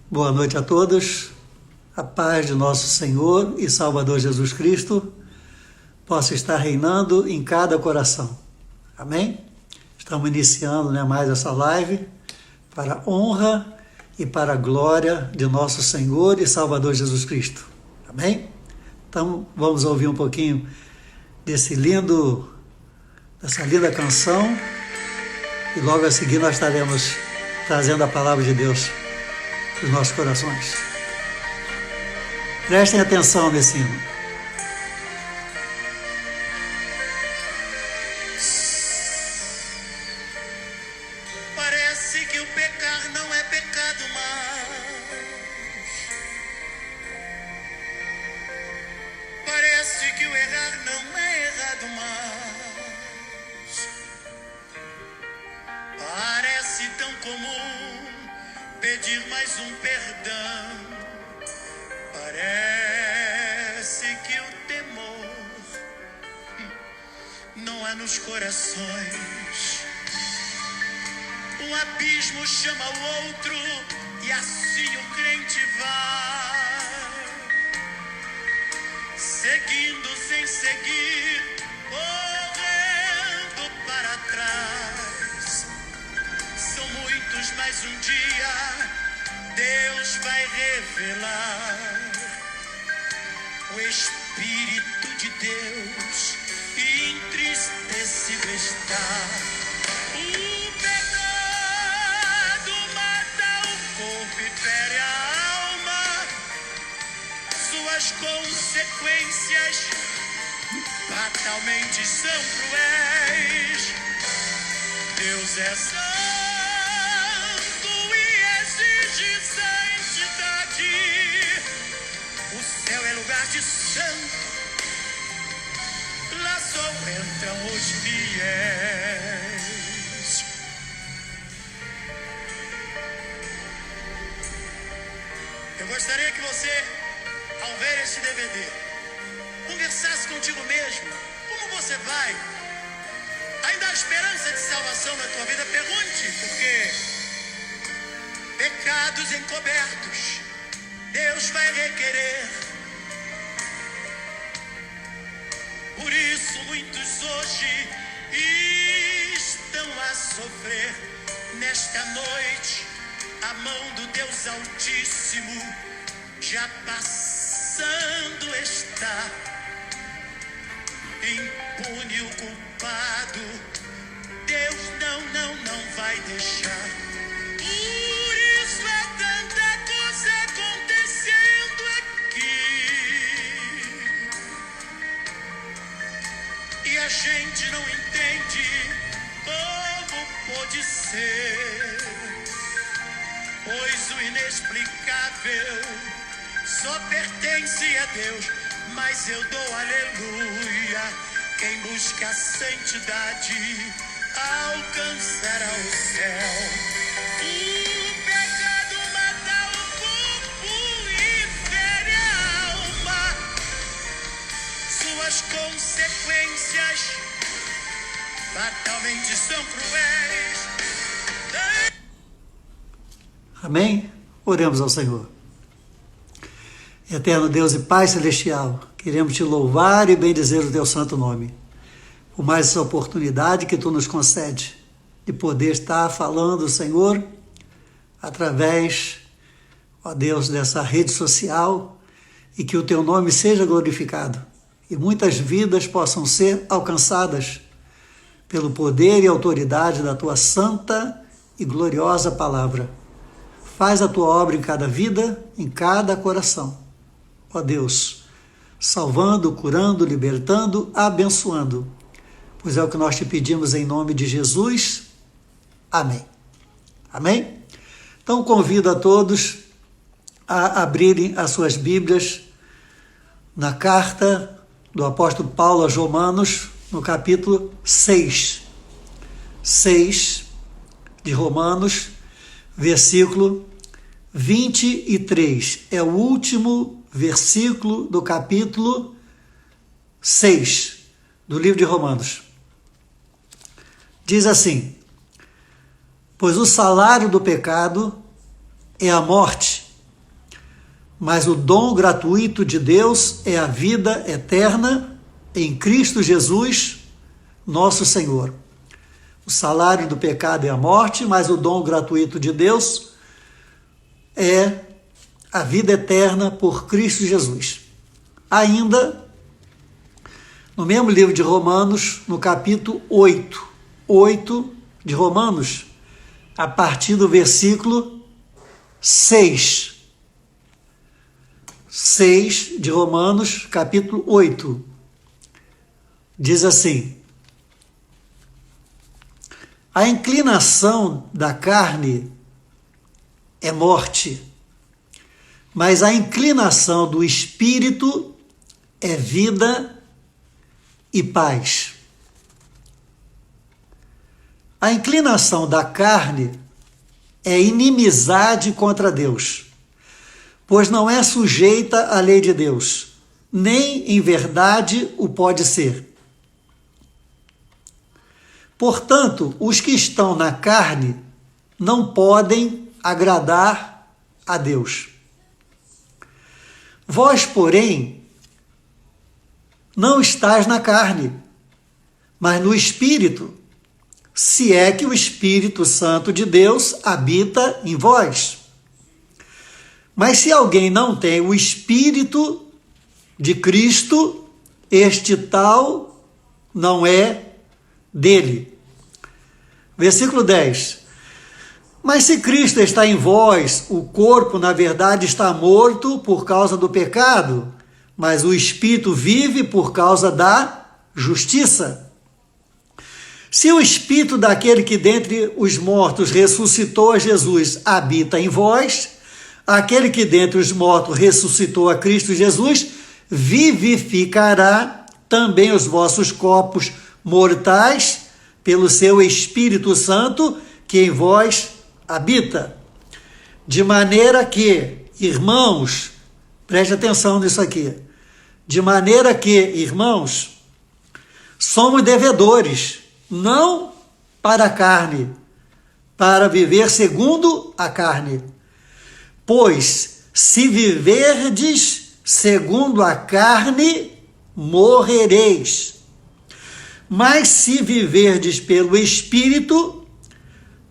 Boa noite a todos. A paz de nosso Senhor e Salvador Jesus Cristo possa estar reinando em cada coração. Amém? Estamos iniciando mais essa live para a honra e para a glória de nosso Senhor e Salvador Jesus Cristo. Amém? Então vamos ouvir um pouquinho dessa linda canção e logo a seguir nós estaremos trazendo a palavra de Deus para os nossos corações. Prestem atenção nesse hino. Parece que o pecar não é pecado mais. Parece que o errar não é errado mais. Parece tão comum pedir mais um perdão. Parece que o temor não há nos corações. Um abismo chama o outro e assim o crente vai, seguindo sem seguir, correndo para trás. São muitos, mas um dia Deus vai revelar o Espírito de Deus e entristecido está. O pecado mata o corpo e fere a alma. Suas consequências fatalmente são cruéis. Deus é santo e exige santidade. O céu é lugar de santo, lá só entram os fiéis. Eu gostaria que você, ao ver esse DVD, conversasse contigo mesmo. Como você vai? Ainda há esperança de salvação na tua vida? Pergunte, porque pecados encobertos Deus vai requerer. Por isso muitos hoje estão a sofrer. Nesta noite a mão do Deus Altíssimo já passando está. Impune o culpado, Deus não vai deixar. Por isso é tanta coisa acontecendo aqui e a gente não entende como pode ser, pois o inexplicável só pertence a Deus. Mas eu dou aleluia. Quem busca a santidade alcançará o céu. O pecado mata o corpo e fere a alma. Suas consequências fatalmente são cruéis. Amém? Oremos ao Senhor. Eterno Deus e Pai Celestial, queremos te louvar e bendizer o teu santo nome, por mais essa oportunidade que tu nos concede, de poder estar falando, Senhor, através, ó Deus, dessa rede social, e que o teu nome seja glorificado, e muitas vidas possam ser alcançadas pelo poder e autoridade da tua santa e gloriosa palavra. Faz a tua obra em cada vida, em cada coração. Ó Deus, salvando, curando, libertando, abençoando. Pois é o que nós te pedimos em nome de Jesus. Amém. Amém? Então convido a todos a abrirem as suas Bíblias na carta do apóstolo Paulo aos Romanos, no capítulo 6. 6 de Romanos, versículo 23. É o último versículo do capítulo 6 do livro de Romanos. Diz assim: pois o salário do pecado é a morte, mas o dom gratuito de Deus é a vida eterna em Cristo Jesus, nosso Senhor. O salário do pecado é a morte, mas o dom gratuito de Deus é a vida eterna por Cristo Jesus. Ainda, no mesmo livro de Romanos, no capítulo 8 de Romanos, a partir do versículo 6 de Romanos, capítulo 8, diz assim: a inclinação da carne é morte, mas a inclinação do espírito é vida e paz. A inclinação da carne é inimizade contra Deus, pois não é sujeita à lei de Deus, nem em verdade o pode ser. Portanto, os que estão na carne não podem agradar a Deus. Vós, porém, não estáis na carne, mas no Espírito, se é que o Espírito Santo de Deus habita em vós. Mas se alguém não tem o Espírito de Cristo, este tal não é dele. Versículo 10. Mas se Cristo está em vós, o corpo, na verdade, está morto por causa do pecado, mas o Espírito vive por causa da justiça. Se o Espírito daquele que dentre os mortos ressuscitou a Jesus habita em vós, aquele que dentre os mortos ressuscitou a Cristo Jesus, vivificará também os vossos corpos mortais pelo seu Espírito Santo que em vós habita. De maneira que, irmãos, preste atenção nisso aqui, de maneira que, irmãos, somos devedores, não para a carne, para viver segundo a carne. Pois, se viverdes segundo a carne, morrereis. Mas se viverdes pelo Espírito,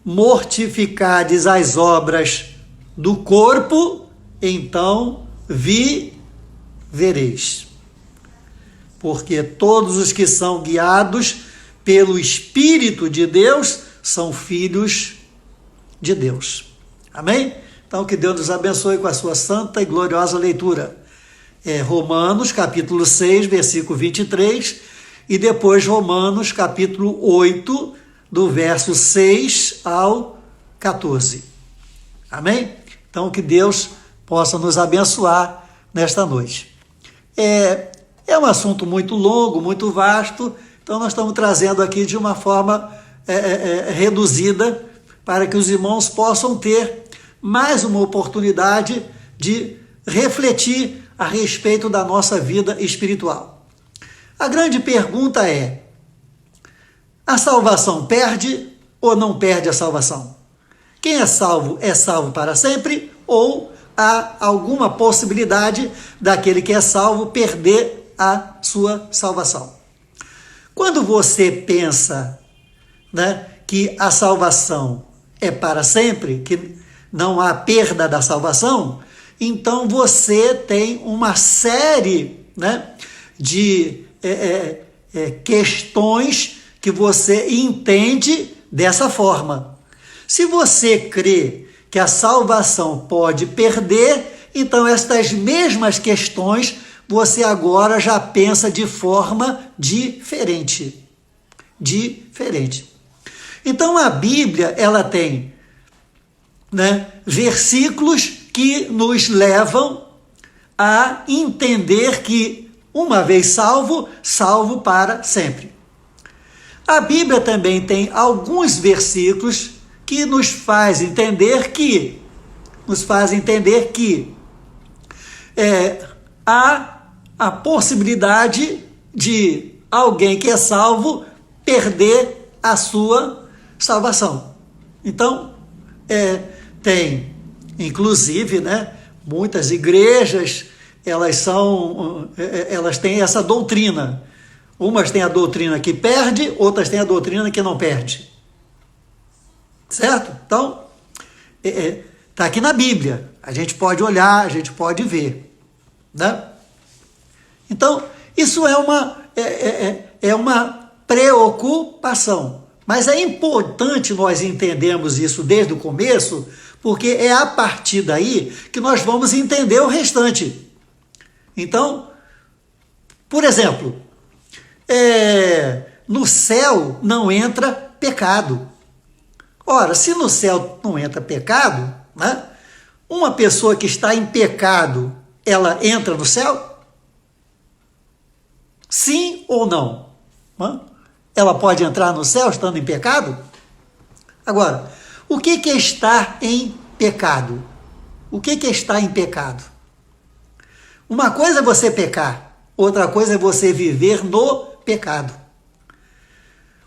mortificardes as obras do corpo, então vivereis. Porque todos os que são guiados pelo Espírito de Deus são filhos de Deus. Amém? Então, que Deus nos abençoe com a sua santa e gloriosa leitura. Romanos, capítulo 6, versículo 23, e depois Romanos, capítulo 8, do verso 6 ao 14. Amém? Então, que Deus possa nos abençoar nesta noite. É um assunto muito longo, muito vasto, então nós estamos trazendo aqui de uma forma reduzida para que os irmãos possam ter mais uma oportunidade de refletir a respeito da nossa vida espiritual. A grande pergunta é: a salvação perde ou não perde a salvação? Quem é salvo para sempre, ou há alguma possibilidade daquele que é salvo perder a sua salvação? Quando você pensa, que a salvação é para sempre, que não há perda da salvação, então você tem uma série de questões que você entende dessa forma. Se você crê que a salvação pode perder, então estas mesmas questões você agora já pensa de forma diferente. Então a Bíblia, ela tem versículos que nos levam a entender que, uma vez salvo, salvo para sempre. A Bíblia também tem alguns versículos que nos faz entender que há a possibilidade de alguém que é salvo perder a sua salvação. Então, tem, inclusive, Muitas igrejas, elas têm essa doutrina. Umas têm a doutrina que perde, outras têm a doutrina que não perde. Certo? Então, está aqui na Bíblia. A gente pode olhar, a gente pode ver. Né? Então, isso é uma preocupação. Mas é importante nós entendermos isso desde o começo, porque é a partir daí que nós vamos entender o restante. Então, por exemplo, no céu não entra pecado. Ora, se no céu não entra pecado, né, uma pessoa que está em pecado, ela entra no céu? Sim ou não? Ela pode entrar no céu estando em pecado? Agora, o que é estar em pecado? O que é estar em pecado? Uma coisa é você pecar, outra coisa é você viver no pecado.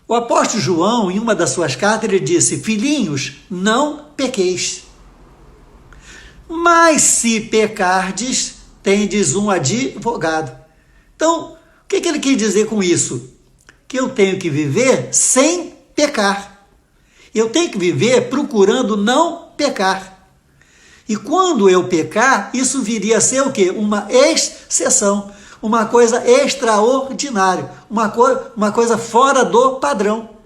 O apóstolo João, em uma das suas cartas, ele disse: filhinhos, não pequeis. Mas se pecardes, tendes um advogado. Então, o que ele quis dizer com isso? Que eu tenho que viver sem pecar. Eu tenho que viver procurando não pecar. E quando eu pecar, isso viria a ser o quê? Uma exceção, uma coisa extraordinária, uma coisa fora do padrão.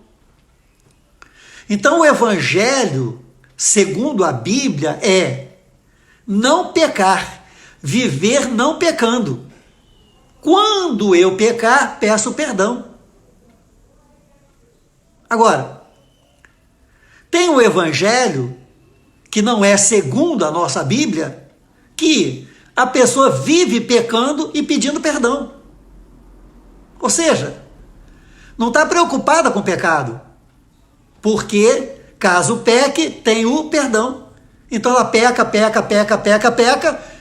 Então o evangelho, segundo a Bíblia, é não pecar, viver não pecando. Quando eu pecar, peço perdão. Agora, tem o evangelho, que não é segundo a nossa Bíblia, que a pessoa vive pecando e pedindo perdão. Ou seja, não está preocupada com o pecado, porque caso peque, tem o perdão. Então ela peca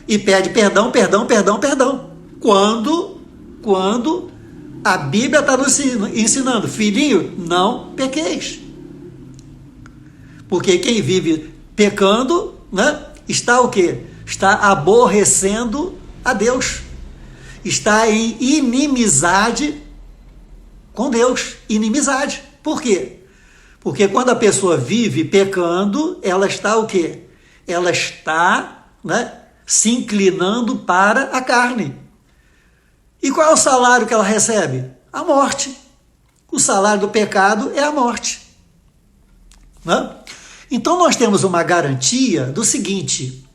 e pede perdão. Quando a Bíblia está nos ensinando, filhinho, não pequeis. Porque quem vive pecando, né, está o quê? Está aborrecendo a Deus. Está em inimizade com Deus. Inimizade. Por quê? Porque quando a pessoa vive pecando, ela está o quê? Ela está, né, se inclinando para a carne. E qual é o salário que ela recebe? A morte. O salário do pecado é a morte. Né? Então nós temos uma garantia do seguinte: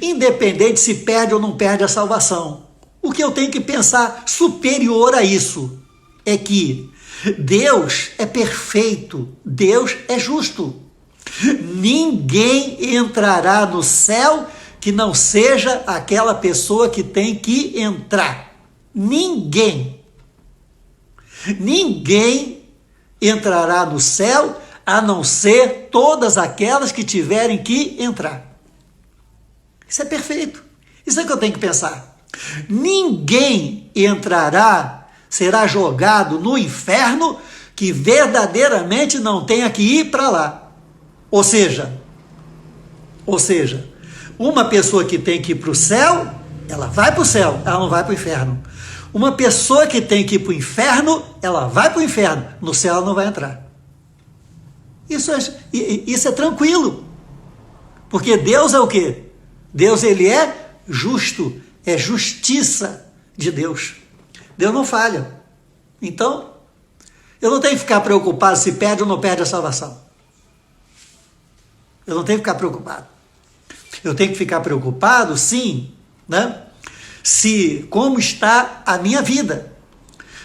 independente se perde ou não perde a salvação, o que eu tenho que pensar superior a isso é que Deus é perfeito, Deus é justo. Ninguém entrará no céu que não seja aquela pessoa que tem que entrar. Ninguém entrará no céu a não ser todas aquelas que tiverem que entrar. Isso é perfeito. Isso é que eu tenho que pensar. Ninguém entrará, será jogado no inferno que verdadeiramente não tenha que ir para lá. Ou seja, uma pessoa que tem que ir para o céu, ela vai para o céu, ela não vai para o inferno. Uma pessoa que tem que ir para o inferno, ela vai para o inferno, no céu ela não vai entrar. Isso é tranquilo, porque Deus é o quê? Deus, ele é justo, é justiça de Deus. Deus não falha. Então, eu não tenho que ficar preocupado se perde ou não perde a salvação. Eu não tenho que ficar preocupado. Eu tenho que ficar preocupado, sim, né? Se como está a minha vida.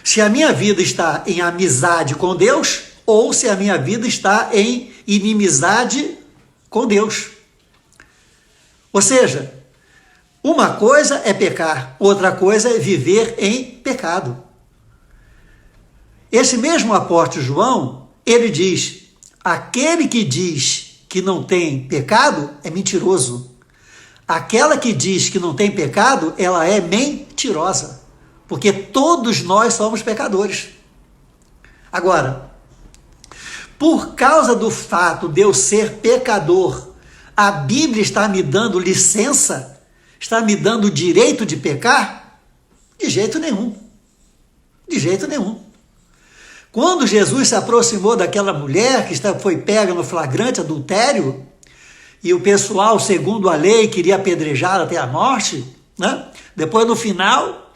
Se a minha vida está em amizade com Deus, ou se a minha vida está em inimizade com Deus. Ou seja, uma coisa é pecar, outra coisa é viver em pecado. Esse mesmo apóstolo João, ele diz: aquele que diz que não tem pecado é mentiroso. Aquela que diz que não tem pecado, ela é mentirosa, porque todos nós somos pecadores. Agora, por causa do fato de eu ser pecador, a Bíblia está me dando licença está me dando o direito de pecar? De jeito nenhum. De jeito nenhum. Quando Jesus se aproximou daquela mulher que foi pega no flagrante adultério, e o pessoal, segundo a lei, queria apedrejá-la até a morte, né? Depois, no final,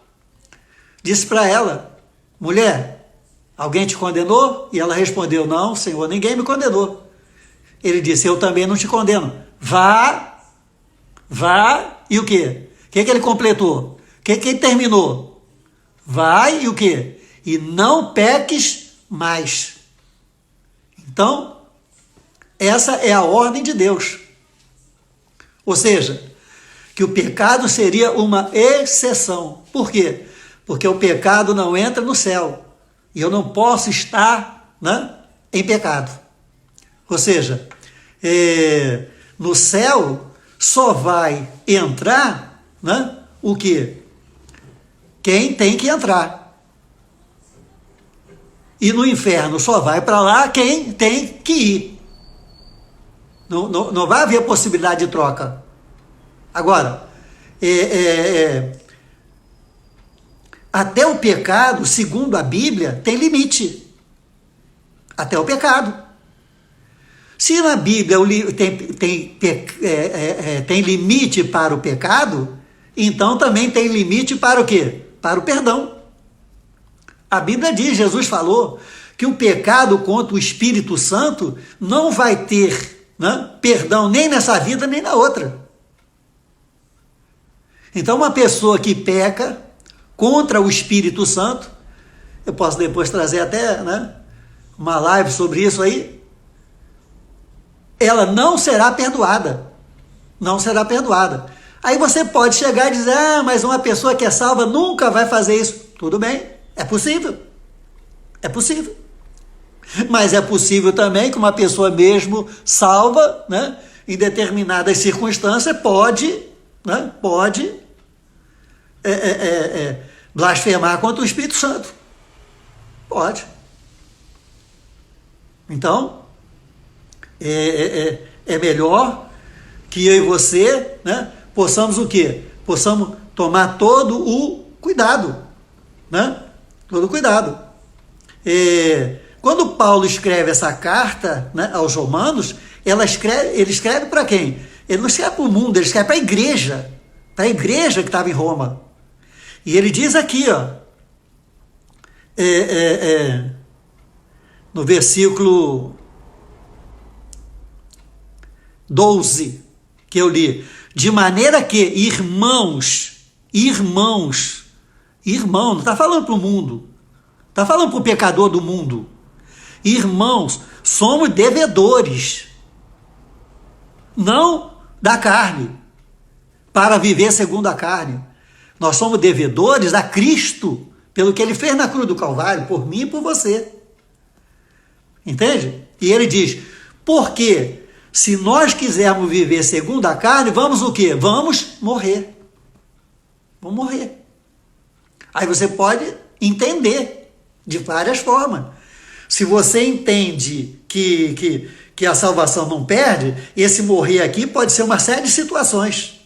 disse para ela: mulher, alguém te condenou? E ela respondeu: não, Senhor, ninguém me condenou. Ele disse: eu também não te condeno. Vá, e o quê? O que ele completou? O que ele terminou? Vai e o quê? E não peques mais. Então, essa é a ordem de Deus. Ou seja, que o pecado seria uma exceção. Por quê? Porque o pecado não entra no céu. E eu não posso estar, né, em pecado. Ou seja, no céu só vai entrar, né, o quê? Quem tem que entrar. E no inferno só vai para lá quem tem que ir. Não vai haver possibilidade de troca. Agora, até o pecado, segundo a Bíblia, tem limite. Até o pecado. Se na Bíblia tem limite para o pecado, então também tem limite para o quê? Para o perdão. A Bíblia diz, Jesus falou, que o pecado contra o Espírito Santo não vai ter, né, perdão nem nessa vida nem na outra. Então, uma pessoa que peca contra o Espírito Santo, eu posso depois trazer até, né, uma live sobre isso aí, ela não será perdoada. Não será perdoada. Aí você pode chegar e dizer: ah, mas uma pessoa que é salva nunca vai fazer isso. Tudo bem, é possível. É possível. Mas é possível também que uma pessoa mesmo salva, né, em determinadas circunstâncias, pode blasfemar contra o Espírito Santo. Pode. Então, é melhor que eu e você, né, possamos o quê? Possamos tomar todo o cuidado, né? Todo o cuidado. Quando Paulo escreve essa carta, né, aos Romanos, ele escreve para quem? Ele não escreve para o mundo, ele escreve para a igreja que estava em Roma. E ele diz aqui, ó, no versículo 12, que eu li: de maneira que, irmãos, não está falando para o mundo, está falando para o pecador do mundo. Irmãos, somos devedores, não da carne, para viver segundo a carne. Nós somos devedores a Cristo, pelo que ele fez na cruz do Calvário, por mim e por você. Entende? E ele diz: porque se nós quisermos viver segundo a carne, vamos o quê? Vamos morrer. Vamos morrer. Aí você pode entender de várias formas. Se você entende que a salvação não perde, esse morrer aqui pode ser uma série de situações.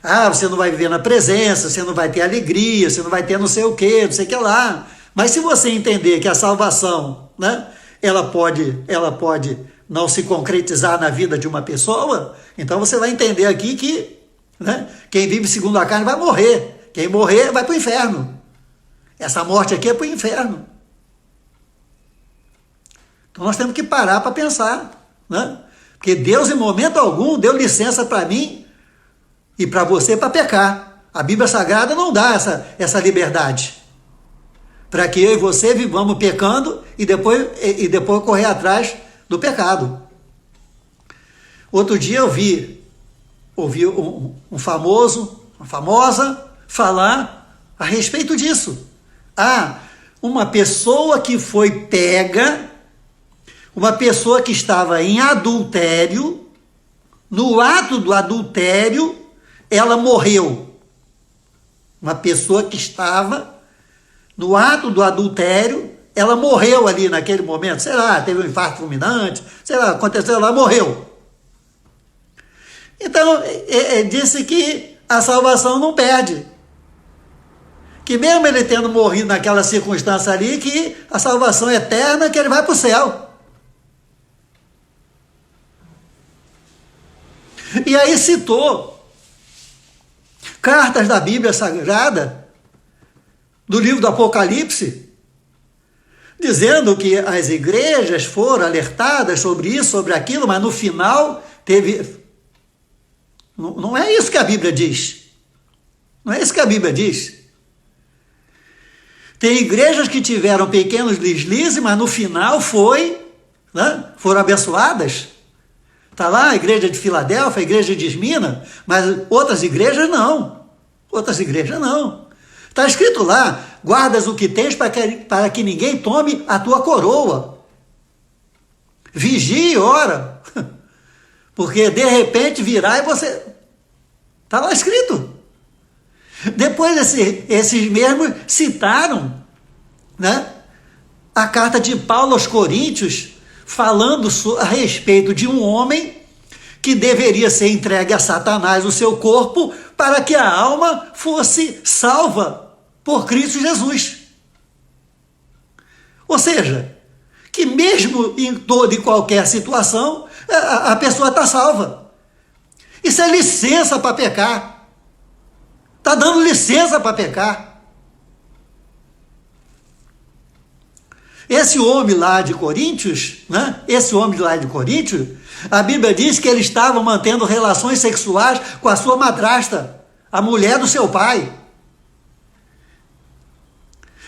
Ah, você não vai viver na presença, você não vai ter alegria, você não vai ter não sei o que, não sei o que lá. Mas se você entender que a salvação, né, ela pode não se concretizar na vida de uma pessoa, então você vai entender aqui que, né, quem vive segundo a carne vai morrer. Quem morrer vai para o inferno. Essa morte aqui é para o inferno. Então nós temos que parar para pensar, né? Porque Deus, em momento algum, deu licença para mim e para você para pecar. A Bíblia Sagrada não dá essa liberdade para que eu e você vivamos pecando e depois correr atrás do pecado. Outro dia eu ouvi uma famosa falar a respeito disso. Uma pessoa que foi pega, uma pessoa que estava em adultério, no ato do adultério, ela morreu. Uma pessoa que estava no ato do adultério, ela morreu ali naquele momento, sei lá, teve um infarto fulminante, sei lá, aconteceu lá, morreu. Então, disse que a salvação não perde. Que mesmo ele tendo morrido naquela circunstância ali, que a salvação é eterna, que ele vai para o céu. E aí citou cartas da Bíblia Sagrada, do livro do Apocalipse, dizendo que as igrejas foram alertadas sobre isso, sobre aquilo, mas no final teve... Não é isso que a Bíblia diz. Não é isso que a Bíblia diz. Tem igrejas que tiveram pequenos deslizes, mas no final foram abençoadas. Está lá a igreja de Filadélfia, a igreja de Esmina, mas outras igrejas não. Outras igrejas não. Está escrito lá, guardas o que tens para que ninguém tome a tua coroa. Vigie e ora. Porque de repente virá e você... Está lá escrito. Depois esses mesmos citaram, né, a carta de Paulo aos Coríntios, falando a respeito de um homem que deveria ser entregue a Satanás o seu corpo para que a alma fosse salva por Cristo Jesus. Ou seja, que mesmo em toda e qualquer situação, a pessoa está salva. Isso é licença para pecar. Está dando licença para pecar. Esse homem lá de Coríntios, né? A Bíblia diz que ele estava mantendo relações sexuais com a sua madrasta, a mulher do seu pai.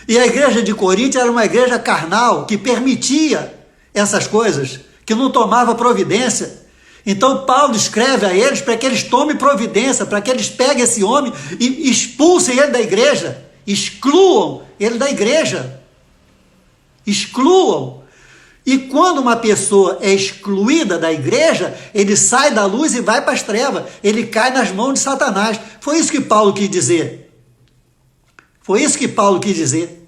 E a igreja de Corinto era uma igreja carnal, que permitia essas coisas, que não tomava providência. Então Paulo escreve a eles para que eles tomem providência, para que eles peguem esse homem e expulsem ele da igreja, excluam ele da igreja, excluam. E quando uma pessoa é excluída da igreja, ele sai da luz e vai para as trevas, ele cai nas mãos de Satanás. Foi isso que Paulo quis dizer. Foi isso que Paulo quis dizer.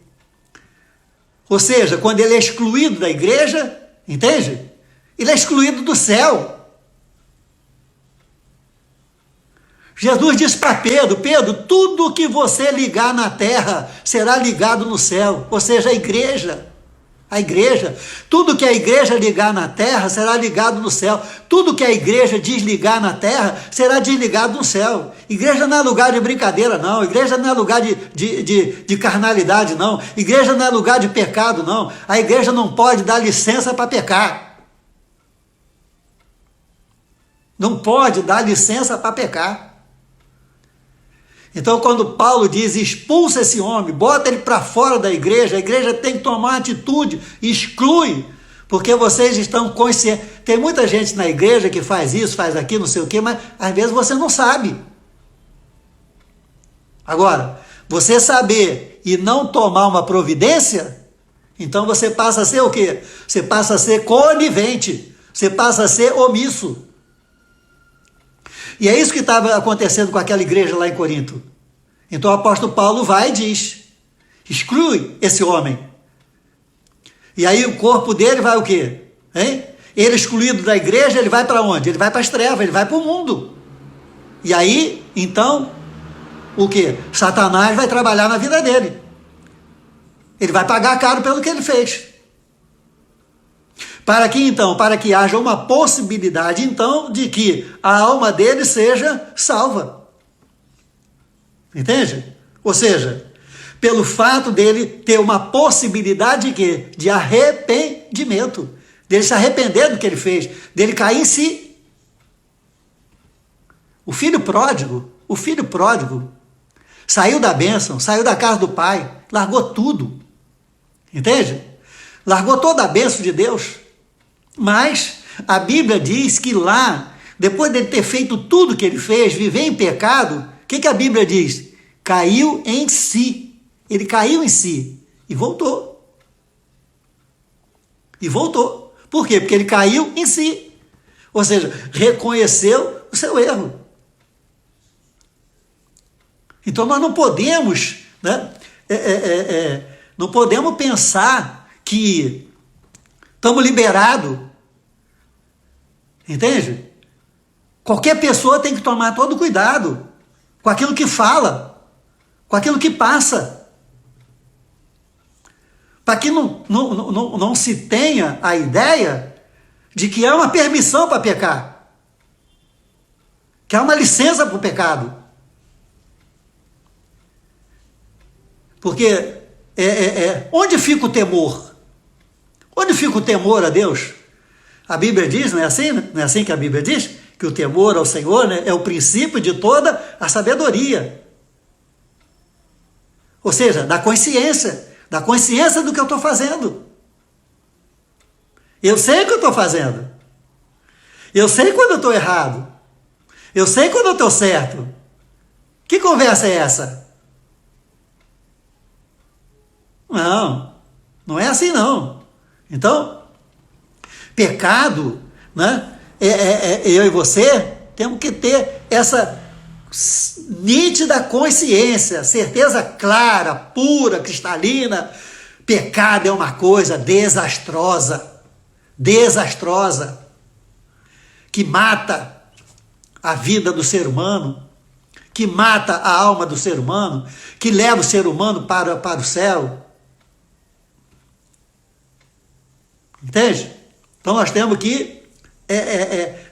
Ou seja, quando ele é excluído da igreja, entende? Ele é excluído do céu. Jesus disse para Pedro, tudo que você ligar na terra será ligado no céu, ou seja, a igreja, tudo que a igreja ligar na terra será ligado no céu, tudo que a igreja desligar na terra será desligado no céu. Igreja não é lugar de brincadeira não, igreja não é lugar de carnalidade não, igreja não é lugar de pecado não, a igreja não pode dar licença para pecar. Não pode dar licença para pecar. Então, quando Paulo diz, expulsa esse homem, bota ele para fora da igreja, a igreja tem que tomar uma atitude, exclui, porque vocês estão conscientes. Tem muita gente na igreja que faz isso, faz aquilo, não sei o quê, mas às vezes você não sabe. Agora, você saber e não tomar uma providência, então você passa a ser o quê? Você passa a ser conivente, você passa a ser omisso. E é isso que estava acontecendo com aquela igreja lá em Corinto. Então o apóstolo Paulo vai e diz, exclui esse homem. E aí o corpo dele vai o quê? Hein? Ele excluído da igreja, ele vai para onde? Ele vai para as trevas, ele vai para o mundo. E aí, então, o quê? Satanás vai trabalhar na vida dele. Ele vai pagar caro pelo que ele fez. Para que haja uma possibilidade, então, de que a alma dele seja salva. Entende? Ou seja, pelo fato dele ter uma possibilidade de quê? De arrependimento. Dele se arrepender do que ele fez, dele cair em si. O filho pródigo, saiu da bênção, saiu da casa do pai, largou tudo. Entende? Largou toda a bênção de Deus. Mas a Bíblia diz que lá, depois de ter feito tudo que ele fez, viver em pecado, o que a Bíblia diz? Caiu em si. Ele caiu em si e voltou. Por quê? Porque ele caiu em si. Ou seja, reconheceu o seu erro. Então nós não podemos, né, não podemos pensar que estamos liberados. Entende? Qualquer pessoa tem que tomar todo cuidado. com aquilo que fala, com aquilo que passa. Para que não se tenha a ideia de que há uma permissão para pecar, que há uma licença para o pecado. Porque onde fica o temor? Onde fica o temor a Deus? A Bíblia diz, não é assim? Não é assim que a Bíblia diz? Que o temor ao Senhor, né, é o princípio de toda a sabedoria. Ou seja, da consciência do que eu estou fazendo. Eu sei o que eu estou fazendo. Eu sei quando eu estou errado. Eu sei quando eu estou certo. Que conversa é essa? Não é assim não. Então, pecado, né? Eu e você temos que ter essa nítida consciência, certeza clara, pura, cristalina. Pecado é uma coisa desastrosa, que mata a vida do ser humano, que mata a alma do ser humano, que leva o ser humano para o céu. Entende? Então nós temos que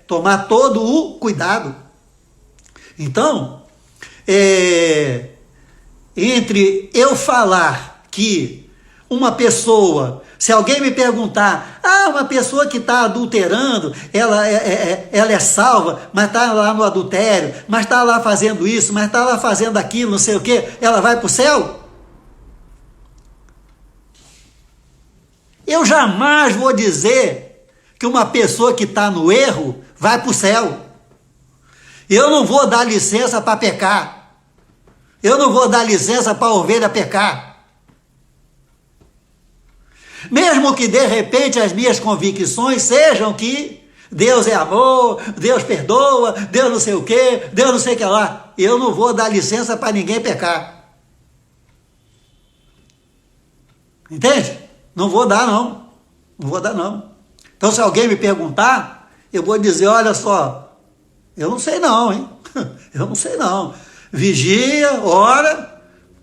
tomar todo o cuidado. Então, entre eu falar que uma pessoa, se alguém me perguntar, uma pessoa que está adulterando, ela é salva, mas está lá no adultério, mas está lá fazendo isso, mas está lá fazendo aquilo, não sei o quê, ela vai para o céu? Eu jamais vou dizer que uma pessoa que está no erro vai para o céu. Eu não vou dar licença para pecar. Eu não vou dar licença para a ovelha pecar. Mesmo que de repente as minhas convicções sejam que Deus é amor, Deus perdoa, Deus não sei o quê, Deus não sei o que lá. Eu não vou dar licença para ninguém pecar. Entende? Não vou dar não. Não vou dar não. Então se alguém me perguntar, eu vou dizer, olha só, eu não sei não, hein? Eu não sei não. Vigia, ora,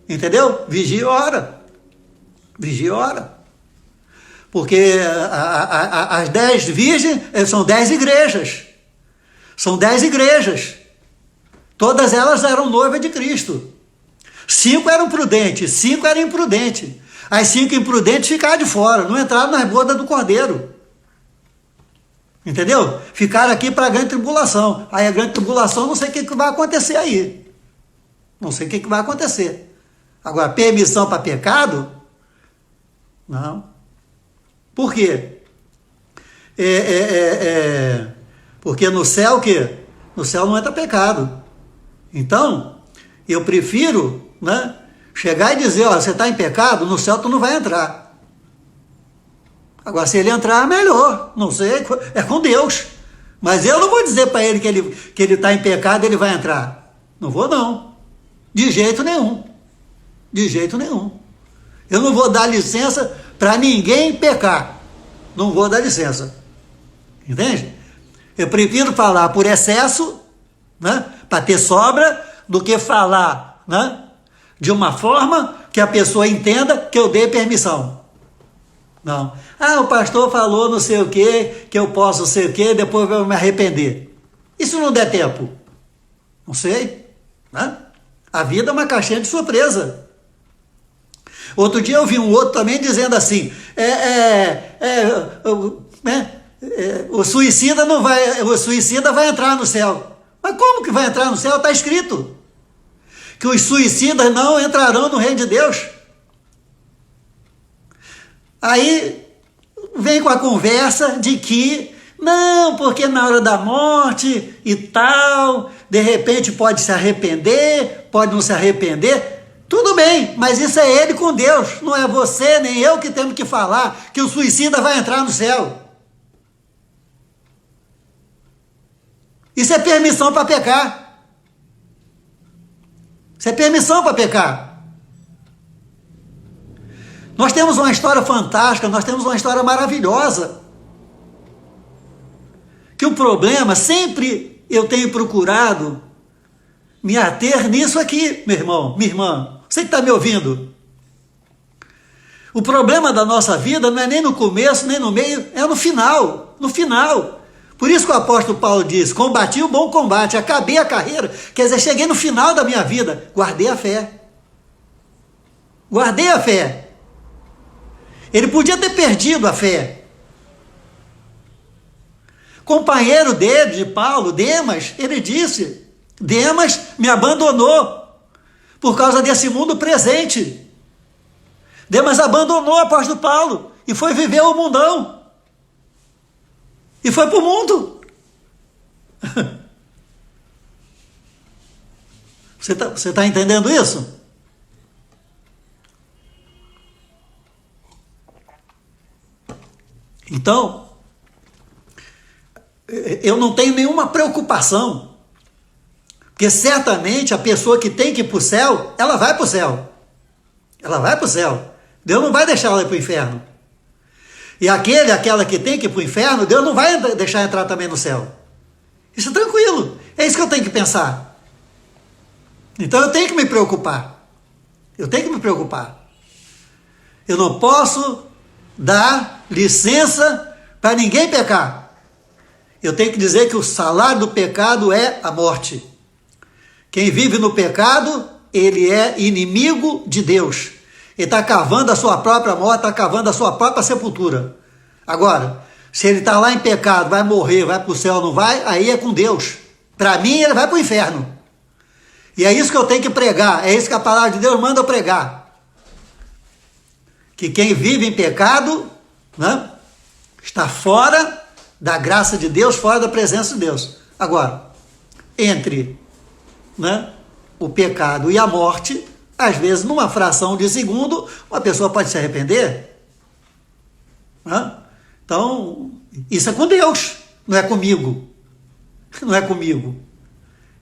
entendeu? Vigia e ora. Vigia e ora. Porque as 10 virgens são 10 igrejas. São 10 igrejas. Todas elas eram noivas de Cristo. 5 eram prudentes, 5 eram imprudentes. As 5 imprudentes ficaram de fora, não entraram nas bodas do Cordeiro. Entendeu? Ficaram aqui para a grande tribulação. Aí a grande tribulação, não sei o que vai acontecer aí. Não sei o que vai acontecer. Agora, permissão para pecado? Não. Por quê? Porque no céu, o quê? No céu não entra pecado. Então, eu prefiro, né, chegar e dizer, você está em pecado, no céu tu não vai entrar. Agora, se ele entrar, melhor. Não sei, é com Deus. Mas eu não vou dizer para ele que ele está em pecado, ele vai entrar. Não vou, não. De jeito nenhum. De jeito nenhum. Eu não vou dar licença para ninguém pecar. Não vou dar licença. Entende? Eu prefiro falar por excesso, né, para ter sobra, do que falar, né, de uma forma que a pessoa entenda que eu dei permissão. Não. O pastor falou não sei o quê, que eu posso não sei o quê, depois eu vou me arrepender. E se não der tempo? Não sei. Né? A vida é uma caixinha de surpresa. Outro dia eu vi um outro também dizendo assim, o suicida não vai, o suicida vai entrar no céu. Mas como que vai entrar no céu? Está escrito que os suicidas não entrarão no reino de Deus. Aí vem com a conversa de que não, porque na hora da morte e tal, de repente pode se arrepender, pode não se arrepender. Tudo bem, mas isso é ele com Deus, não é você nem eu que temos que falar que o suicida vai entrar no céu. Isso é permissão para pecar. Isso é permissão para pecar. Nós temos uma história fantástica, nós temos uma história maravilhosa. Que o problema, sempre eu tenho procurado me ater nisso aqui, meu irmão, minha irmã. Você que está me ouvindo. O problema da nossa vida não é nem no começo, nem no meio, é no final. No final. Por isso que o apóstolo Paulo diz, combati o bom combate, acabei a carreira. Quer dizer, cheguei no final da minha vida, guardei a fé. Guardei a fé. Ele podia ter perdido a fé. Companheiro dele, de Paulo, Demas, ele disse, Demas me abandonou por causa desse mundo presente. Demas abandonou o apóstolo Paulo e foi viver o mundão. E foi para o mundo. Você tá entendendo isso? Então, eu não tenho nenhuma preocupação, porque certamente a pessoa que tem que ir para o céu, ela vai para o céu. Ela vai para o céu. Deus não vai deixar ela ir para o inferno. E aquela que tem que ir para o inferno, Deus não vai deixar entrar também no céu. Isso é tranquilo. É isso que eu tenho que pensar. Então eu tenho que me preocupar. Eu tenho que me preocupar. Eu não posso dar licença para ninguém pecar. Eu tenho que dizer que o salário do pecado é a morte. Quem vive no pecado, ele é inimigo de Deus. Ele está cavando a sua própria morte, está cavando a sua própria sepultura. Agora, se ele está lá em pecado, vai morrer, vai para o céu, não vai, aí é com Deus. Para mim, ele vai para o inferno. E é isso que eu tenho que pregar, é isso que a palavra de Deus manda eu pregar. Que quem vive em pecado, né, está fora da graça de Deus, fora da presença de Deus. Agora, entre, né, o pecado e a morte, às vezes, numa fração de segundo, uma pessoa pode se arrepender. Né? Então, isso é com Deus, não é comigo. Não é comigo.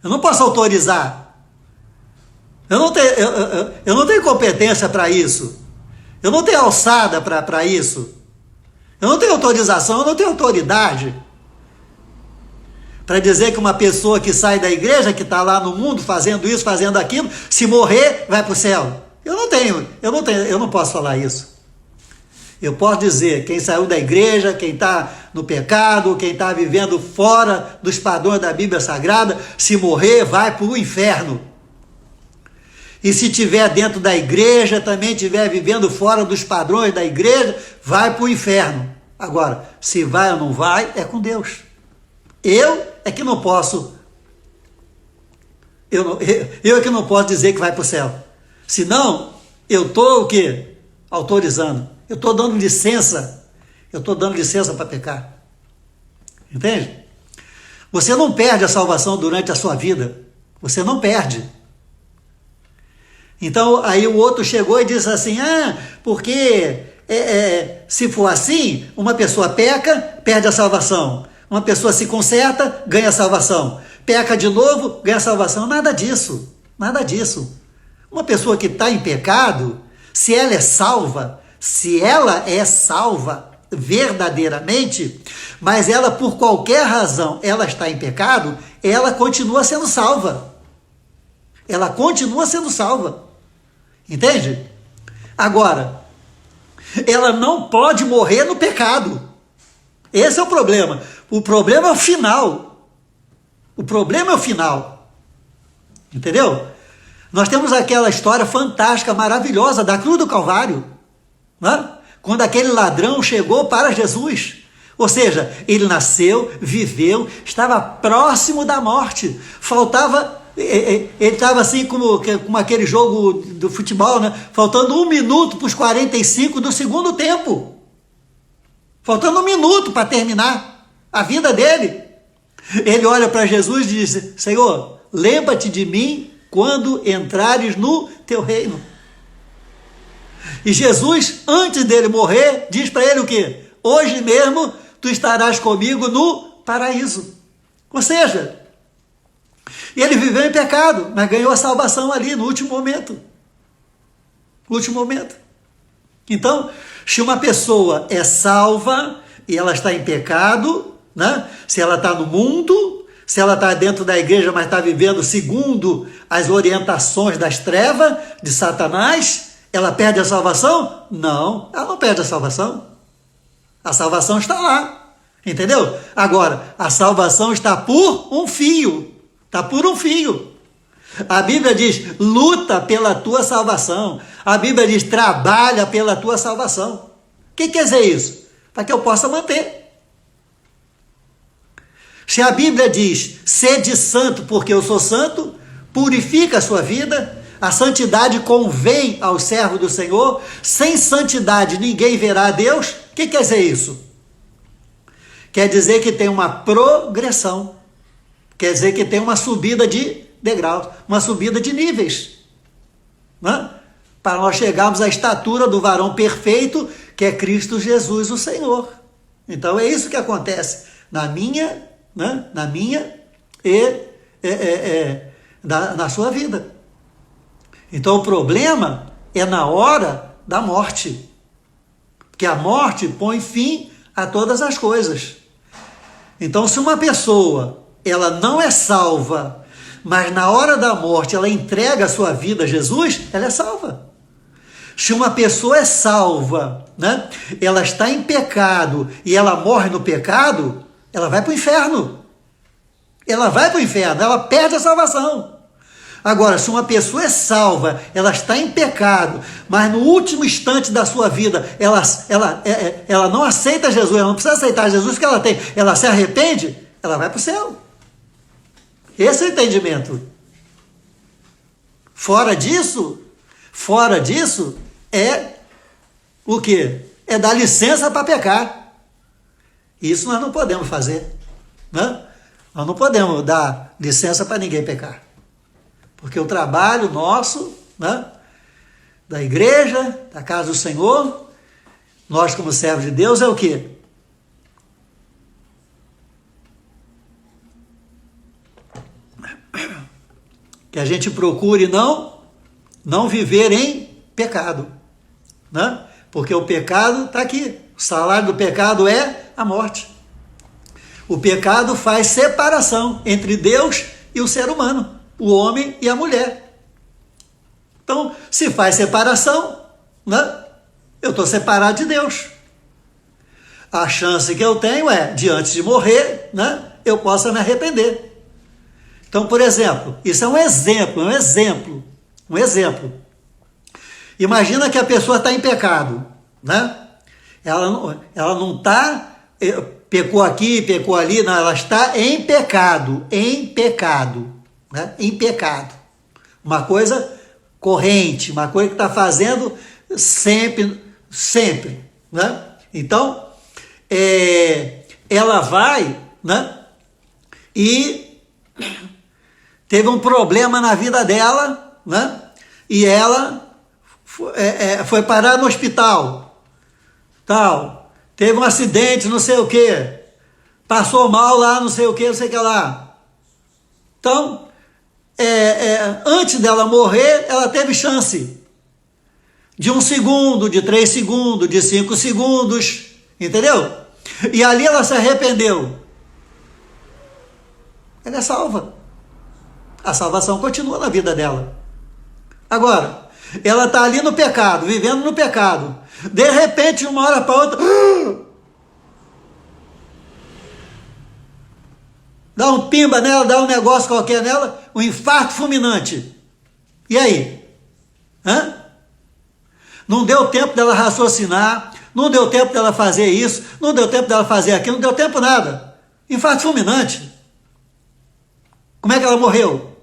Eu não posso autorizar. Eu não tenho competência para isso. Eu não tenho alçada para isso. Eu não tenho autorização, eu não tenho autoridade para dizer que uma pessoa que sai da igreja, que está lá no mundo fazendo isso, fazendo aquilo, se morrer, vai para o céu. Eu não posso falar isso. Eu posso dizer, quem saiu da igreja, quem está no pecado, quem está vivendo fora dos padrões da Bíblia Sagrada, se morrer, vai para o inferno. E se estiver dentro da igreja, também estiver vivendo fora dos padrões da igreja, vai para o inferno. Agora, se vai ou não vai, é com Deus. Eu é que não posso, eu é que não posso dizer que vai para o céu. Senão, eu estou o quê? Autorizando. Eu estou dando licença. Eu estou dando licença para pecar. Entende? Você não perde a salvação durante a sua vida. Você não perde. Então, aí o outro chegou e disse assim, porque se for assim, uma pessoa peca, perde a salvação. Uma pessoa se conserta, ganha a salvação. Peca de novo, ganha a salvação. Nada disso. Nada disso. Uma pessoa que está em pecado, se ela é salva verdadeiramente, mas ela, por qualquer razão, ela está em pecado, ela continua sendo salva. Ela continua sendo salva. Entende? Agora, ela não pode morrer no pecado. Esse é o problema. O problema é o final. O problema é o final. Entendeu? Nós temos aquela história fantástica, maravilhosa da cruz do Calvário. Né? Quando aquele ladrão chegou para Jesus. Ou seja, ele nasceu, viveu, estava próximo da morte. Faltava... Ele estava assim como aquele jogo do futebol, né? Faltando 1 minuto para os 45 do segundo tempo. Faltando 1 minuto para terminar a vida dele. Ele olha para Jesus e diz, Senhor, lembra-te de mim quando entrares no teu reino. E Jesus, antes dele morrer, diz para ele o quê? Hoje mesmo tu estarás comigo no paraíso. Ou seja, ele viveu em pecado, mas ganhou a salvação ali no último momento. No último momento. Então, se uma pessoa é salva e ela está em pecado, né? Se ela está no mundo, Se ela está dentro da igreja, mas está vivendo segundo as orientações das trevas, de Satanás, ela perde a salvação? Não, ela não perde a salvação. A salvação está lá, entendeu? Agora, a salvação está por um fio. Está por um fio. A Bíblia diz, luta pela tua salvação. A Bíblia diz, trabalha pela tua salvação. O que quer dizer isso? Para que eu possa manter. Se a Bíblia diz, sede santo porque eu sou santo, purifica a sua vida, a santidade convém ao servo do Senhor, sem santidade ninguém verá a Deus. O que quer dizer isso? Quer dizer que tem uma progressão, quer dizer que tem uma subida de degraus, uma subida de níveis, né? Para nós chegarmos à estatura do varão perfeito, que é Cristo Jesus, o Senhor. Então é isso que acontece na minha, né? Na minha e na sua vida. Então o problema é na hora da morte, porque a morte põe fim a todas as coisas. Então se uma pessoa, ela não é salva, mas na hora da morte ela entrega a sua vida a Jesus, ela é salva. Se uma pessoa é salva, né? Ela está em pecado e ela morre no pecado, ela vai para o inferno. Ela vai para o inferno, ela perde a salvação. Agora, se uma pessoa é salva, ela está em pecado, mas no último instante da sua vida, ela não aceita Jesus, ela não precisa aceitar Jesus, que ela se arrepende, ela vai para o céu. Esse é o entendimento. Fora disso, é o quê? É dar licença para pecar. Isso nós não podemos fazer, né? Nós não podemos dar licença para ninguém pecar. Porque o trabalho nosso, né, da igreja, da casa do Senhor, nós como servos de Deus, é o quê? Que a gente procure não viver em pecado, né? Porque o pecado está aqui. O salário do pecado é a morte. O pecado faz separação entre Deus e o ser humano, o homem e a mulher. Então, se faz separação, né? Eu estou separado de Deus. A chance que eu tenho é, diante de morrer, né, eu possa me arrepender. Então, por exemplo, isso é um exemplo. Imagina que a pessoa está em pecado, né? Ela não está, pecou aqui, pecou ali, não, ela está em pecado, né? Em pecado. Uma coisa corrente, uma coisa que está fazendo sempre, né? Então, ela vai, né? E teve um problema na vida dela, né? E ela foi parar no hospital, tal, teve um acidente, não sei o que, passou mal lá, não sei o que lá. Então, antes dela morrer, ela teve chance de 1 segundo, de 3 segundos, de 5 segundos, entendeu? E ali ela se arrependeu. Ela é salva. A salvação continua na vida dela. Agora, ela está ali no pecado, vivendo no pecado. De repente, de uma hora para outra, dá um pimba nela, dá um negócio qualquer nela, um infarto fulminante. E aí? Não deu tempo dela raciocinar, não deu tempo dela fazer isso, não deu tempo dela fazer aquilo, não deu tempo nada. Infarto fulminante. Como é que ela morreu?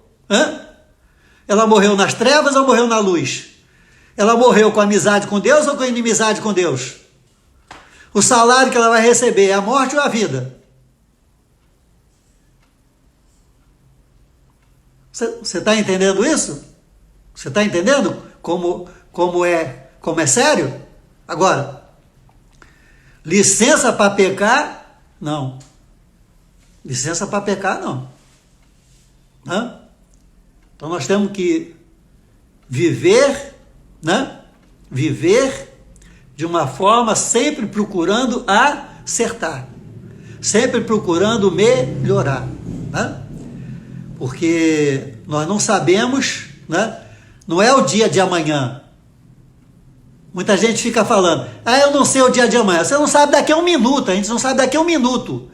Ela morreu nas trevas ou morreu na luz? Ela morreu com amizade com Deus ou com inimizade com Deus? O salário que ela vai receber é a morte ou a vida? Você está entendendo isso? Você está entendendo como é sério? Agora, licença para pecar? Não. Licença para pecar, não. Então nós temos que viver, né? Viver de uma forma sempre procurando acertar, sempre procurando melhorar. né? Porque nós não sabemos, né? Não é o dia de amanhã. Muita gente fica falando, eu não sei o dia de amanhã. Você não sabe daqui a um minuto, a gente não sabe daqui a um minuto.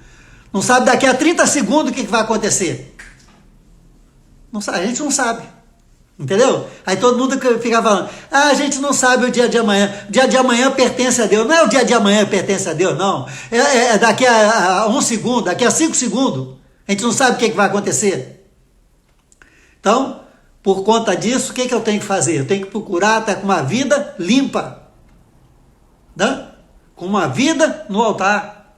Não sabe daqui a 30 segundos o que vai acontecer. Não sabe, a gente não sabe. Entendeu? Aí todo mundo fica falando, a gente não sabe o dia de amanhã. O dia de amanhã pertence a Deus. Não é o dia de amanhã que pertence a Deus, não. É daqui a 1 segundo, daqui a 5 segundos. A gente não sabe o que vai acontecer. Então, por conta disso, o que eu tenho que fazer? Eu tenho que procurar estar com uma vida limpa, né? Com uma vida no altar,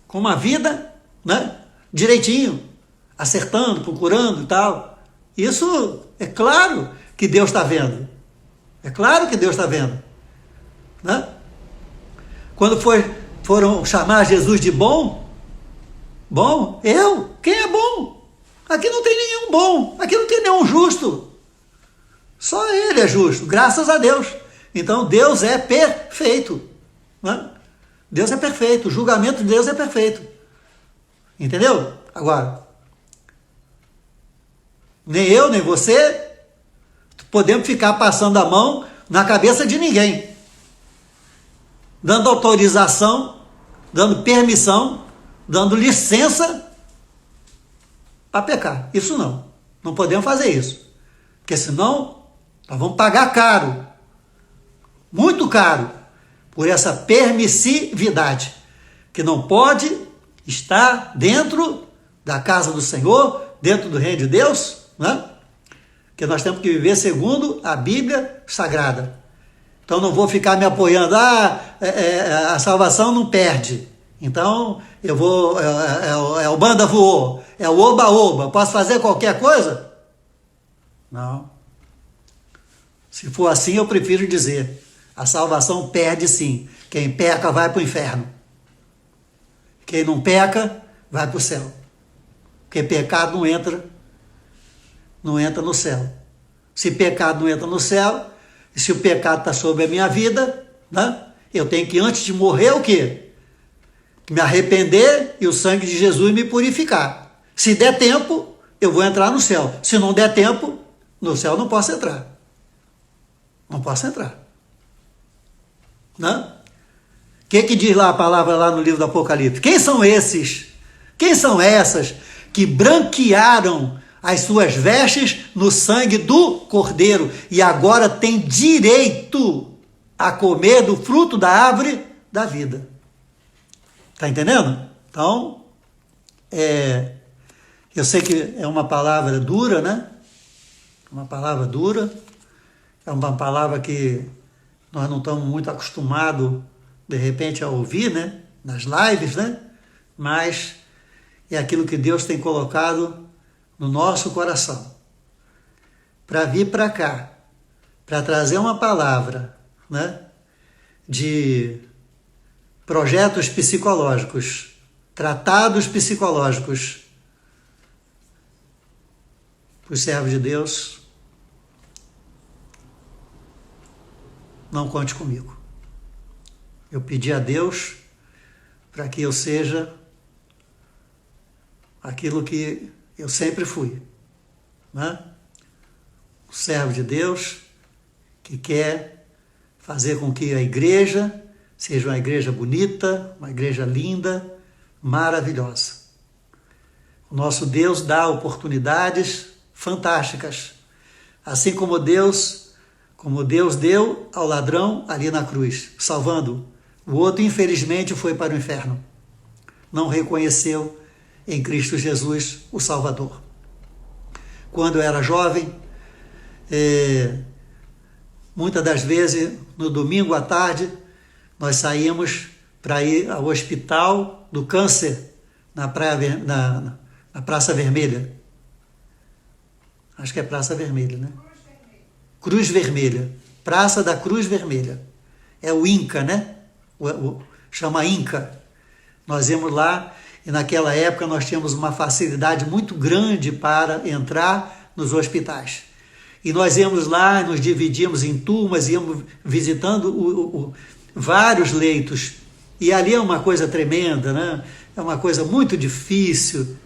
com uma vida, né? Direitinho, acertando, procurando e tal. Isso é claro que Deus está vendo. É claro que Deus está vendo, né? Quando foram chamar Jesus de bom, quem é bom? Aqui não tem nenhum bom, aqui não tem nenhum justo. Só Ele é justo, graças a Deus. Então Deus é perfeito, né? Deus é perfeito, o julgamento de Deus é perfeito. Entendeu? Agora, nem eu, nem você podemos ficar passando a mão na cabeça de ninguém, dando autorização, dando permissão, dando licença para pecar. Isso não podemos fazer isso, porque senão nós vamos pagar caro, muito caro, por essa permissividade, que não pode estar dentro da casa do Senhor, dentro do reino de Deus, né? Que nós temos que viver segundo a Bíblia Sagrada. Então não vou ficar me apoiando, a salvação não perde. Então eu vou, é o banda voou, é o oba-oba, posso fazer qualquer coisa? Não. Se for assim, eu prefiro dizer, a salvação perde sim. Quem peca vai para o inferno. Quem não peca, vai para o céu. Porque pecado não entra no céu. Se pecado não entra no céu, e se o pecado está sobre a minha vida, né, eu tenho que, antes de morrer, o quê? Me arrepender e o sangue de Jesus me purificar. Se der tempo, eu vou entrar no céu. Se não der tempo, no céu não posso entrar. Não posso entrar. Né? O que diz lá a palavra lá no livro do Apocalipse? Quem são esses? Quem são essas que branquearam as suas vestes no sangue do Cordeiro e agora têm direito a comer do fruto da árvore da vida? Está entendendo? Então, eu sei que é uma palavra dura, né? Uma palavra dura, é uma palavra que nós não estamos muito acostumados, de repente, a ouvir, né? Nas lives, né? Mas é aquilo que Deus tem colocado no nosso coração, para vir para cá, para trazer uma palavra, né? De projetos psicológicos, tratados psicológicos para os servos de Deus. Não conte comigo. Eu pedi a Deus para que eu seja aquilo que eu sempre fui, né? O servo de Deus que quer fazer com que a igreja seja uma igreja bonita, uma igreja linda, maravilhosa. O nosso Deus dá oportunidades fantásticas, assim como Deus deu ao ladrão ali na cruz, salvando. O outro, infelizmente, foi para o inferno. Não reconheceu em Cristo Jesus o Salvador. Quando eu era jovem, muitas das vezes, no domingo à tarde, nós saímos para ir ao Hospital do Câncer, na Praça Vermelha. Acho que é Praça Vermelha, né? Cruz Vermelha. Praça da Cruz Vermelha. É o INCA, né? Chama INCA. Nós íamos lá e naquela época nós tínhamos uma facilidade muito grande para entrar nos hospitais. E nós íamos lá, nos dividíamos em turmas, íamos visitando vários leitos. E ali é uma coisa tremenda, né? É uma coisa muito difícil.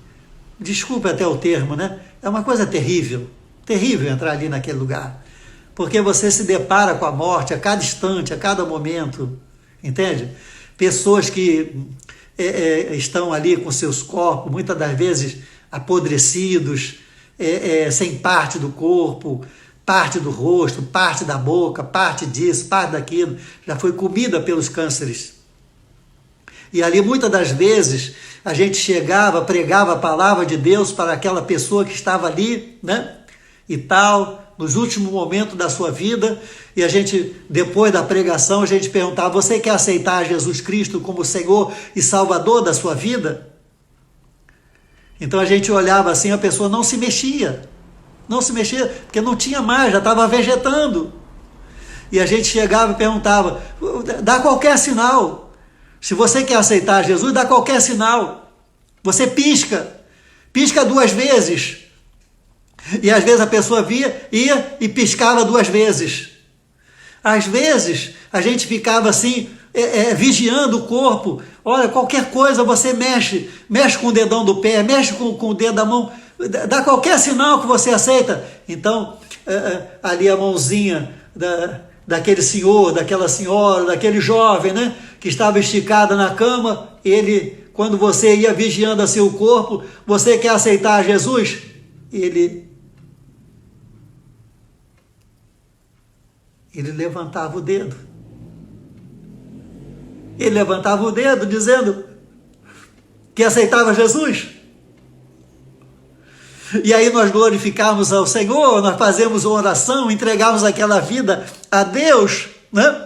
desculpe até o termo, né? É uma coisa terrível, terrível entrar ali naquele lugar, porque você se depara com a morte a cada instante, a cada momento, entende? Pessoas que estão ali com seus corpos, muitas das vezes apodrecidos, sem parte do corpo, parte do rosto, parte da boca, parte disso, parte daquilo, já foi comida pelos cânceres. E ali muitas das vezes a gente chegava, pregava a palavra de Deus para aquela pessoa que estava ali, né? E tal, nos últimos momentos da sua vida, e a gente, depois da pregação, a gente perguntava: você quer aceitar Jesus Cristo como Senhor e Salvador da sua vida? Então a gente olhava assim, a pessoa não se mexia, porque não tinha mais, já estava vegetando. E a gente chegava e perguntava: dá qualquer sinal. Se você quer aceitar Jesus, dá qualquer sinal. Você pisca 2 vezes. E às vezes a pessoa ia e piscava 2 vezes. Às vezes a gente ficava assim, vigiando o corpo. Olha, qualquer coisa você mexe com o dedão do pé, mexe com o dedo da mão, dá qualquer sinal que você aceita. Então, ali a mãozinha daquele senhor, daquela senhora, daquele jovem, né, que estava esticada na cama, quando você ia vigiando assim o corpo, você quer aceitar Jesus? Ele levantava o dedo. Ele levantava o dedo dizendo que aceitava Jesus. E aí nós glorificamos ao Senhor, nós fazemos uma oração, entregamos aquela vida a Deus, né?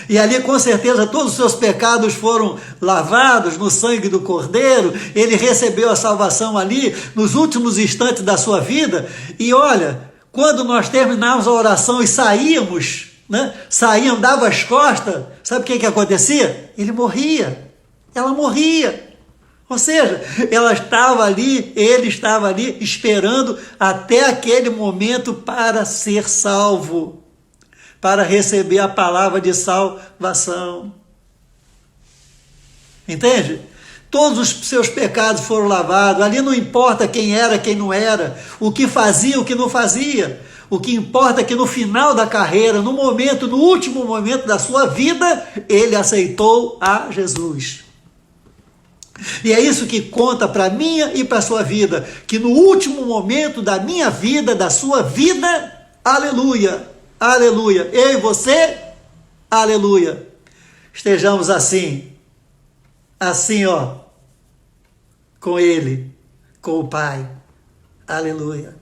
E ali com certeza todos os seus pecados foram lavados no sangue do Cordeiro, ele recebeu a salvação ali nos últimos instantes da sua vida. E olha, quando nós terminávamos a oração e saíamos, né? Saíam, dava as costas, sabe o que acontecia? Ele morria, ela morria. Ou seja, ele estava ali esperando até aquele momento para ser salvo, para receber a palavra de salvação. Entende? Todos os seus pecados foram lavados, ali não importa quem era, quem não era, o que fazia, o que não fazia. O que importa é que no final da carreira, no último momento da sua vida, ele aceitou a Jesus. E é isso que conta para a minha e para a sua vida, que no último momento da minha vida, da sua vida, aleluia, aleluia, eu e você, aleluia, estejamos assim, ó, com Ele, com o Pai, aleluia.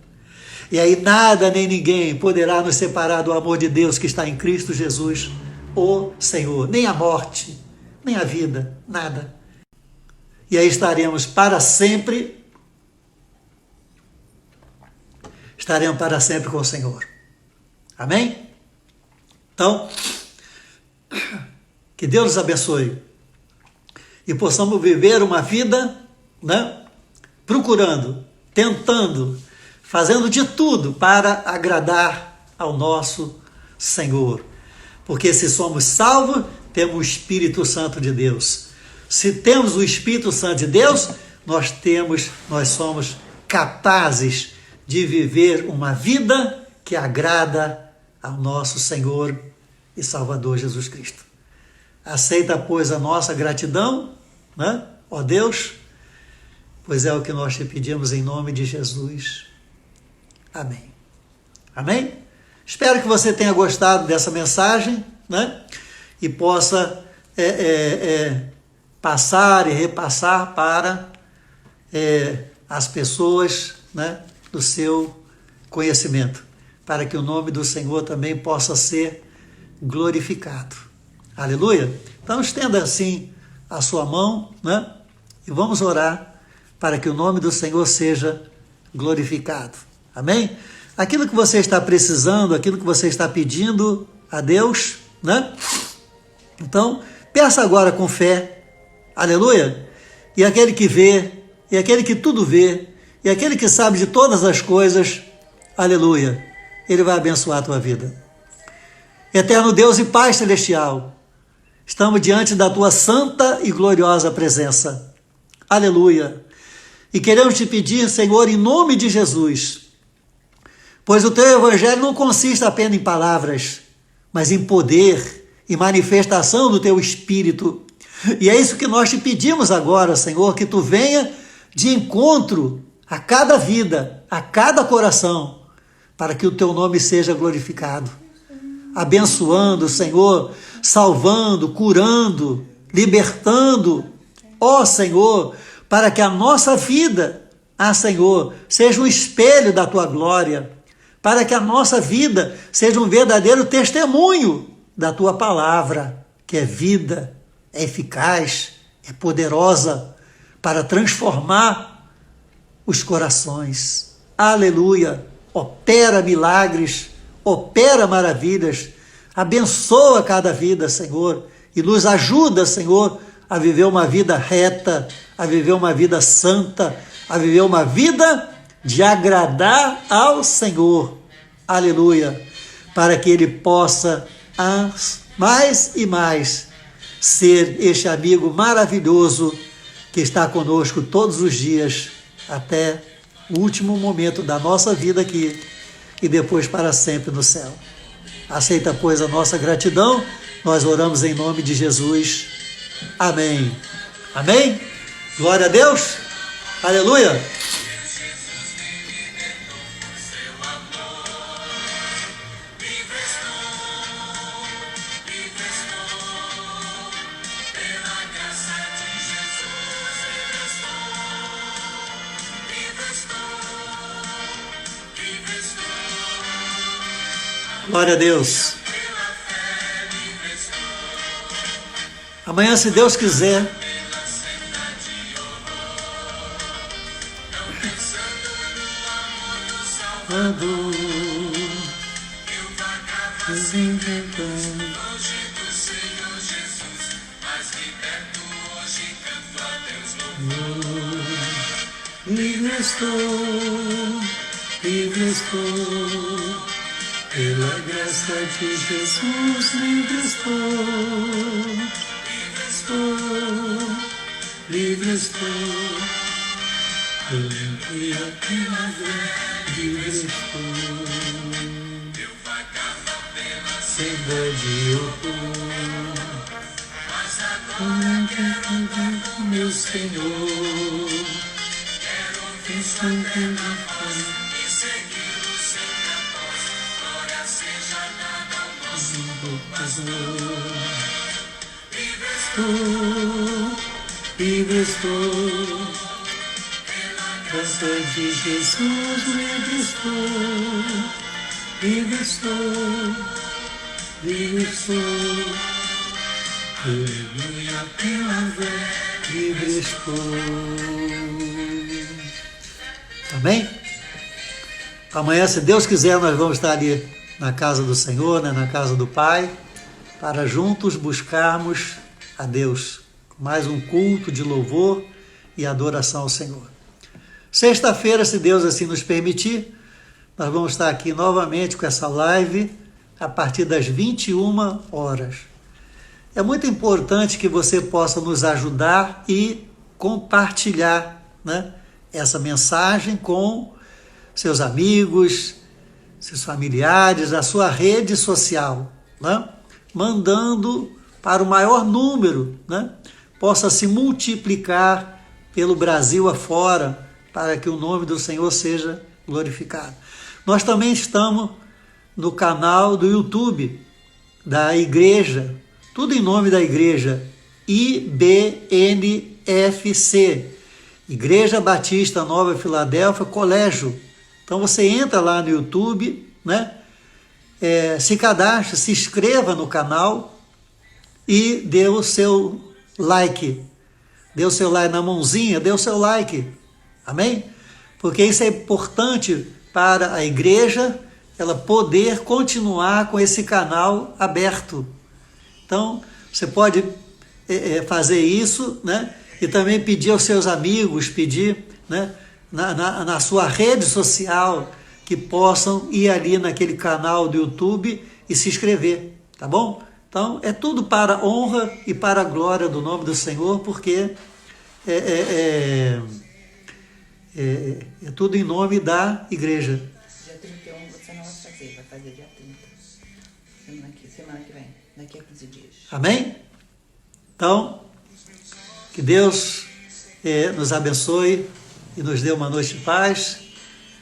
E aí nada nem ninguém poderá nos separar do amor de Deus que está em Cristo Jesus, o Senhor, nem a morte, nem a vida, nada. E aí estaremos para sempre com o Senhor. Amém? Então, que Deus nos abençoe e possamos viver uma vida, né, procurando, tentando, fazendo de tudo para agradar ao nosso Senhor. Porque se somos salvos, temos o Espírito Santo de Deus. Se temos o Espírito Santo de Deus, nós somos capazes de viver uma vida que agrada ao nosso Senhor e Salvador Jesus Cristo. Aceita, pois, a nossa gratidão, né? Ó Deus, pois é o que nós te pedimos em nome de Jesus. Amém. Amém? Espero que você tenha gostado dessa mensagem, né? E possa passar e repassar para as pessoas, né, do seu conhecimento, para que o nome do Senhor também possa ser glorificado. Aleluia? Então estenda assim a sua mão, né, e vamos orar para que o nome do Senhor seja glorificado. Amém? Aquilo que você está precisando, aquilo que você está pedindo a Deus, né? Então, peça agora com fé. Aleluia! E aquele que vê, e aquele que tudo vê, e aquele que sabe de todas as coisas, aleluia, ele vai abençoar a tua vida. Eterno Deus e Pai Celestial, estamos diante da tua santa e gloriosa presença. Aleluia! E queremos te pedir, Senhor, em nome de Jesus, pois o teu evangelho não consiste apenas em palavras, mas em poder e manifestação do teu Espírito. E é isso que nós te pedimos agora, Senhor, que tu venha de encontro a cada vida, a cada coração, para que o teu nome seja glorificado. Abençoando, Senhor, salvando, curando, libertando, ó Senhor, para que a nossa vida, Senhor, seja um espelho da tua glória, para que a nossa vida seja um verdadeiro testemunho da tua palavra, que é vida, é eficaz, é poderosa para transformar os corações. Aleluia! Opera milagres, opera maravilhas, abençoa cada vida, Senhor, e nos ajuda, Senhor, a viver uma vida reta, a viver uma vida santa, a viver uma vida de agradar ao Senhor. Aleluia! Para que Ele possa mais e mais ser este amigo maravilhoso que está conosco todos os dias, até o último momento da nossa vida aqui e depois para sempre no céu. Aceita, pois, a nossa gratidão. Nós oramos em nome de Jesus. Amém. Amém? Glória a Deus. Aleluia. Glória a Deus. Amanhã, se Deus quiser, livre estou, pela graça de Jesus, livre estou, livre estou, senda de horror, meu Senhor, livre estou, graça de Jesus, livre estou, aleluia, pela fé, livre estou. Amém? Amanhã, se Deus quiser, nós vamos estar ali na casa do Senhor, né, na casa do Pai, para juntos buscarmos a Deus. Mais um culto de louvor e adoração ao Senhor. Sexta-feira, se Deus assim nos permitir, nós vamos estar aqui novamente com essa live a partir das 21 horas. É muito importante que você possa nos ajudar e compartilhar, né, essa mensagem com seus amigos, seus familiares, a sua rede social, né, mandando para o maior número, né, possa se multiplicar pelo Brasil afora, para que o nome do Senhor seja glorificado. Nós também estamos no canal do YouTube da igreja, tudo em nome da igreja, IBNFC, Igreja Batista Nova Filadélfia Colégio. Então você entra lá no YouTube, né? Se cadastre, se inscreva no canal e dê o seu like. Dê o seu like na mãozinha, dê o seu like. Amém? Porque isso é importante para a igreja, ela poder continuar com esse canal aberto. Então, você pode fazer isso, né? E também pedir aos seus amigos, pedir, né, na sua rede social, que possam ir ali naquele canal do YouTube e se inscrever, tá bom? Então, é tudo para a honra e para a glória do nome do Senhor, porque É tudo em nome da igreja. Dia 31 você não vai fazer dia 30. Semana que vem, daqui a 15 dias. Amém? Então, que Deus nos abençoe e nos dê uma noite de paz.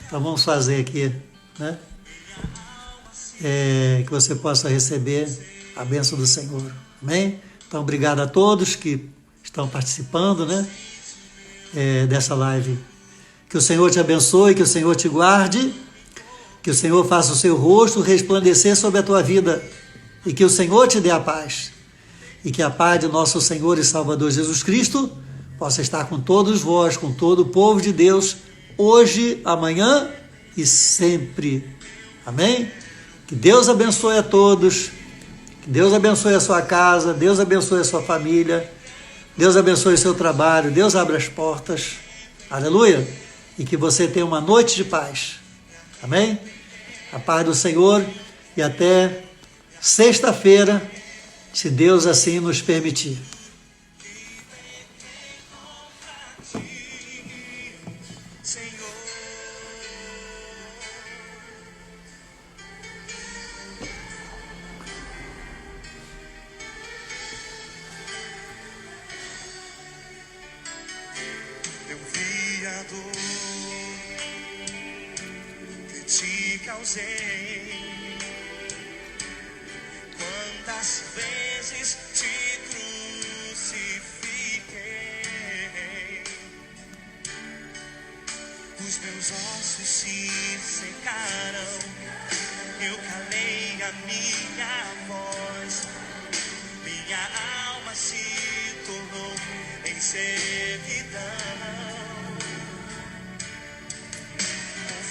Então vamos fazer aqui, né? Que você possa receber a bênção do Senhor. Amém? Então, obrigado a todos que estão participando, né? Dessa live. Que o Senhor te abençoe, que o Senhor te guarde, que o Senhor faça o seu rosto resplandecer sobre a tua vida e que o Senhor te dê a paz. E que a paz de nosso Senhor e Salvador Jesus Cristo possa estar com todos vós, com todo o povo de Deus, hoje, amanhã e sempre. Amém? Que Deus abençoe a todos, que Deus abençoe a sua casa, Deus abençoe a sua família, Deus abençoe o seu trabalho, Deus abra as portas. Aleluia! E que você tenha uma noite de paz. Amém? A paz do Senhor e até sexta-feira, se Deus assim nos permitir. Eu vi a dor que te causei. Quantas vezes te crucifiquei. Os meus ossos se secaram. Eu calei a minha voz. Minha alma se tornou em servidão.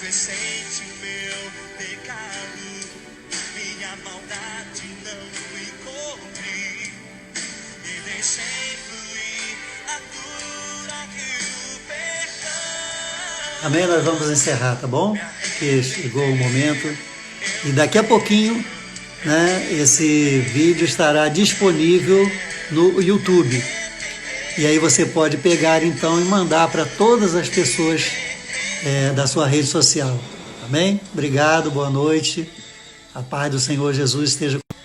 Confessei-te o meu pecado, minha maldade não encobri e deixei fluir a cura e o perdão. Amém? Nós vamos encerrar, tá bom? Porque chegou o momento. E daqui a pouquinho, né, esse vídeo estará disponível no YouTube. E aí você pode pegar então e mandar para todas as pessoas da sua rede social. Amém? Obrigado, boa noite. A paz do Senhor Jesus esteja com